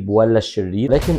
ولا الشرير، لكن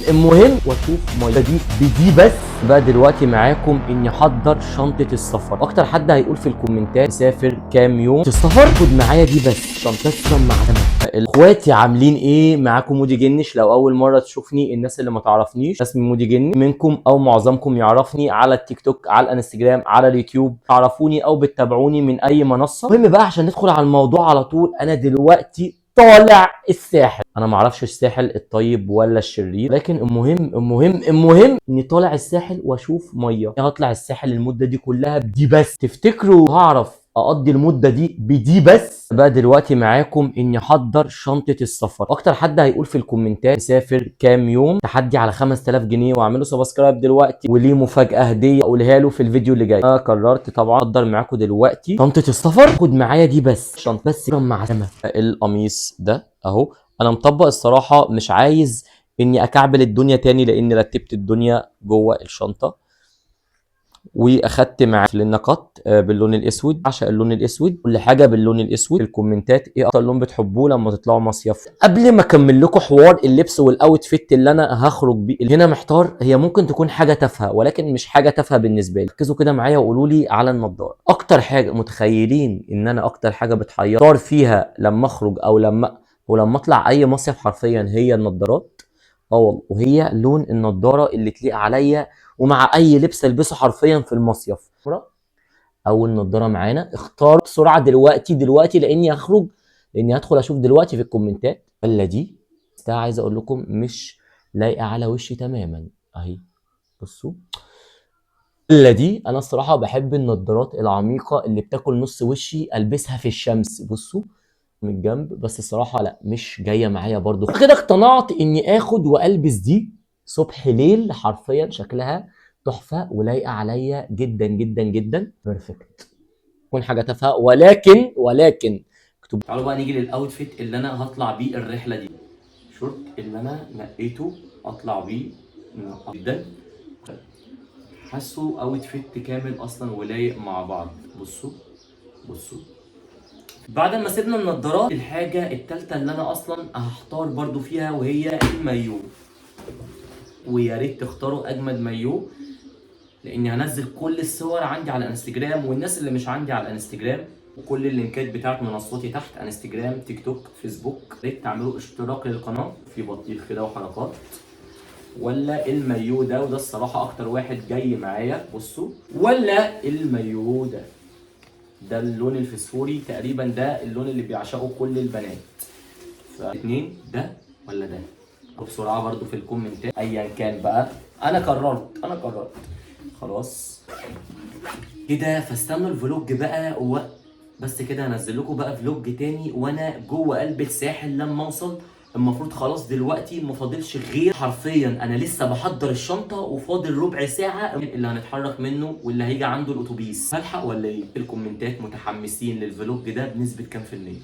المهم واشوف ميه دي بدي بس. بقى دلوقتي معاكم اني احضر شنطه السفر. اكتر حد هيقول في الكومنتات مسافر كام يوم في السفر، خد معايا دي بس شنطه معدنه. اخواتي عاملين ايه؟ معاكم مودي جنش. لو اول مره تشوفني، الناس اللي ما تعرفنيش، اسمي مودي جنش. منكم او معظمكم يعرفني على التيك توك، على الانستجرام، على اليوتيوب، تعرفوني او بتتابعوني من اي منصه. المهم بقى عشان ندخل على الموضوع على طول، انا دلوقتي طالع الساحل. انا ما اعرفش الساحل الطيب ولا الشرير، لكن المهم اني طالع الساحل واشوف ميه. هطلع الساحل المده دي كلها بدي بس. تفتكروا هعرف اقضي المده دي بدي بس؟ بقى دلوقتي معاكم اني احضر شنطه السفر. اكتر حد هيقول في الكومنتات مسافر كام يوم، تحدي على 5000 جنيه، واعملوا سبسكرايب دلوقتي وليه مفاجاه هديه اقولها له في الفيديو اللي جاي. انا قررت طبعا احضر معاكم دلوقتي شنطه السفر. خد معايا دي بس شنطه بس مع القميص ده اهو. انا مطبق الصراحه، مش عايز اني اكعبل الدنيا تاني لاني رتبت الدنيا جوه الشنطه. واخدت معاه النقط باللون الاسود. عشان اللون الاسود، كل حاجه باللون الاسود. في الكومنتات ايه اكتر لون بتحبوه لما تطلعوا مصيف؟ قبل ما اكمل لكم حوار اللبس والاوت فيت اللي انا هخرج بيه، هنا محتار. هي ممكن تكون حاجه تافهه، ولكن مش حاجه تافهه بالنسبه لي. ركزوا كده معايا وقولوا لي على النضاره. اكتر حاجه متخيلين ان انا اكتر حاجه بتحير فيها لما اخرج او لما اطلع اي مصيف حرفيا هي النضارات. اه، وهي لون النضاره اللي تليق عليا ومع اي لبس البسه حرفيا في المصيف. اول نضاره معانا. اختار بسرعه دلوقتي لاني هدخل اشوف دلوقتي في الكومنتات. ولا دي عايز اقول لكم مش لايقه على وشي تماما اهي. بصوا، ولا دي. انا الصراحه بحب النضارات العميقه اللي بتاكل نص وشي البسها في الشمس. بصوا من الجنب، بس الصراحه لا، مش جايه معايا برضو. كده اقتنعت اني اخد والبس دي صبح ليل. حرفيا شكلها تحفه ولايقه عليا جدا جدا جدا. بيرفكت. تكون حاجه تافهه ولكن تعالوا بقى نيجي للاوتفيت اللي انا هطلع بيه الرحله دي. شورت اللي انا نقيته اطلع بيه جدا. حاسه اوتفيت كامل اصلا ولايق مع بعض. بصوا بعد ما سيبنا النضارات، الحاجه الثالثه اللي انا اصلا هحتار برضو فيها وهي المايو. ويا ريت تختاروا اجمد مايو، لاني هنزل كل الصور عندي على الانستجرام، والناس اللي مش عندي على الانستجرام وكل اللينكات بتاعت منصاتي تحت: انستجرام، تيك توك، فيسبوك. ريت تعملوا اشتراك للقناه في بطيخ كده وحركات. ولا المايو ده، وده الصراحه اكتر واحد جاي معايا. بصوا، ولا المايو ده اللون الفسفوري تقريبا، ده اللون اللي بيعشقه كل البنات. فاتنين، ده ولا ده؟ وبسرعه برضو في الكومنتات ايا كان بقى. انا قررت خلاص كده. فاستنوا الفلوج بقى بس كده هنزل لكم بقى فلوج تاني وانا جوه قلب الساحل لما اوصل. المفروض خلاص دلوقتي ما فاضلش غير حرفيا، انا لسه بحضر الشنطه وفاضل ربع ساعه اللي هنتحرك منه واللي هيجي عنده الاتوبيس. هلحق ولا ايه؟ الكومنتات متحمسين للفلوج ده بنسبه كام في المية؟